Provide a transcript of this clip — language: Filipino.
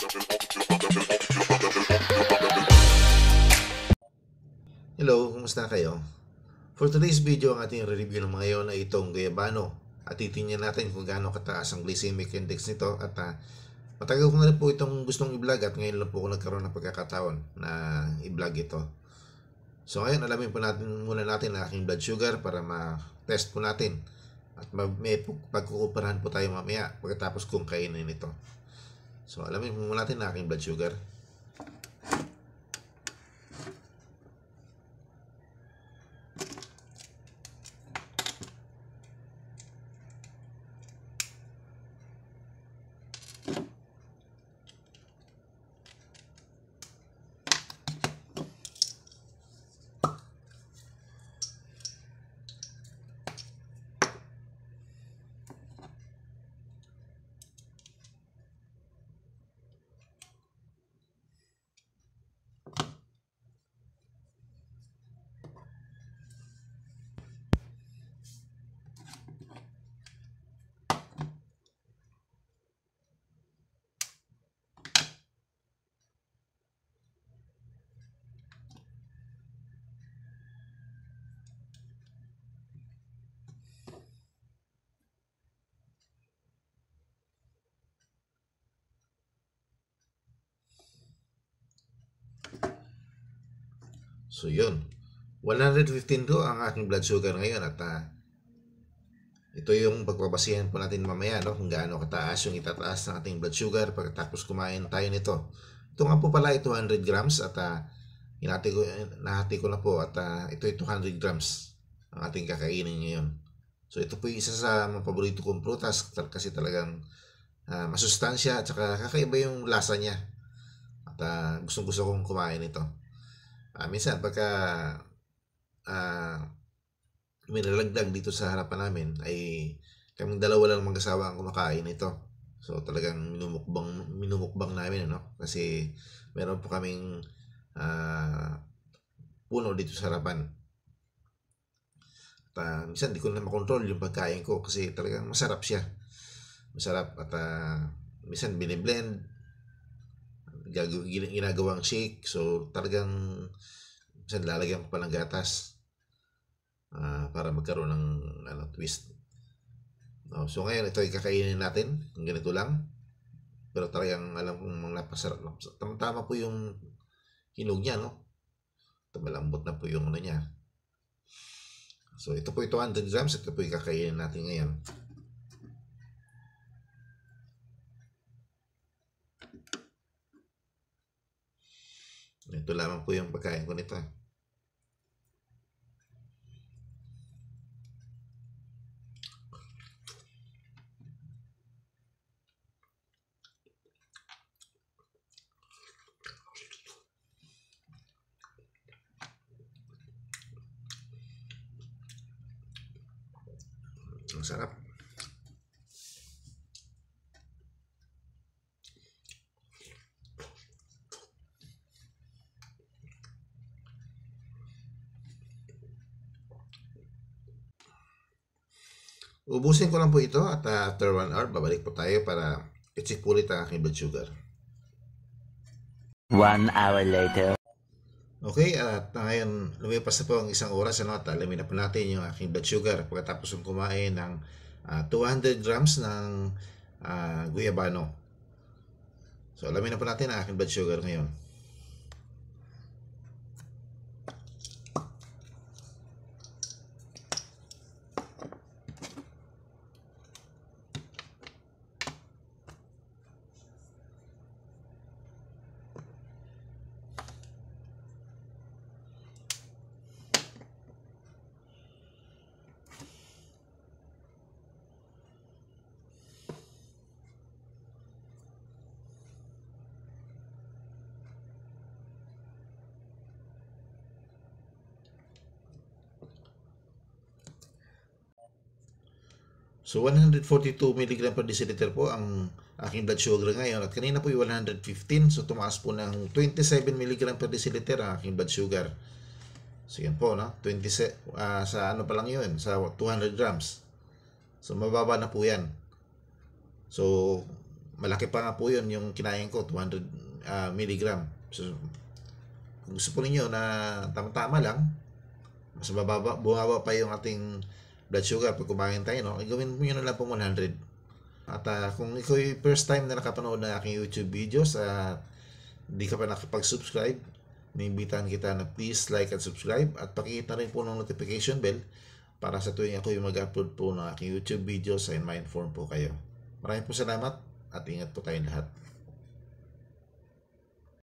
Hello, kumusta kayo? For today's video, ang ating review ng mga ngayon ay itong Guyabano at titingnan natin kung gaano kataas ang glycemic index nito at matagal ko na rin po itong gustong i-vlog at ngayon lang po ako nagkaroon ng pagkakataon na i-vlog ito. So ngayon, alamin po muna natin ang aking blood sugar para ma-test po natin at may pagkukuparahan po tayo mamaya pagkatapos kong kainin ito. So alamin po muna natin ang aking blood sugar. So yun, 115 to ang aking blood sugar ngayon at ito yung pagpapasihan po natin mamaya, no? Kung gaano kataas yung itataas ng ating blood sugar pagkatapos kumain tayo nito. Ito nga po pala ay 200 grams at nahati ko na po at ito ay 200 grams ang ating kakainin ngayon. So ito po yung isa sa mga paborito kong prutas kasi talagang masustansya at saka kakaiba yung lasa niya at gustong gusto kong kumain ito. Minsan pagka may nalagdag dito sa harapan namin ay kaming dalawa lang mag-asawa ang kumakain ito. So talagang minumukbang namin, ano? Kasi meron po kaming puno dito sa harapan. At minsan di ko na makontrol yung pagkain ko kasi talagang masarap siya. Masarap at minsan biniblend, ginagawang shake. So talagang minsan lalagyan ko pa ng gatas para magkaroon ng twist. So ngayon ito ay kakainin natin ng ganito lang, pero talagang alam kong napasarap. Tama po yung hinog niya, no? Malambot na po yung ano niya. So ito po 200 grams. Ito po yung kakainin natin ngayon. Ito lamang po yung pagkain ko nito. Ang sarap. Ubusin ko lang po ito at after 1 hour babalik po tayo para i-check po ulit ang aking blood sugar. 1 hour later. Okay, at ngayon lumipas na po ang isang oras, at alamin na po natin yung aking blood sugar pagkatapos kong kumain ng 200 grams ng Guyabano. So alamin na po natin ang aking blood sugar ngayon. So 142 mg per deciliter po ang aking blood sugar ngayon at kanina po yung 115. So tumaas po ng 27 mg per deciliter ang aking blood sugar. So yan po, no? 20 sa ano pa lang yun, sa 200 grams. So mababa na po yan. So malaki pa nga po yun yung kinain ko, 200 milligram. So, kung gusto po ninyo na tama-tama lang, mas bumaba pa yung ating blood sugar pag kumain tayo, no? Gawin mo yun na lang po 100. At kung ikaw yung first time na nakapanood ng aking YouTube videos at hindi ka pa nakapag-subscribe, niimbitahan kita na please like and subscribe at pakita rin po ng notification bell para sa tuwing ako yung mag-upload po ng aking YouTube videos ay ma-inform po kayo. Maraming po salamat at ingat po tayong lahat.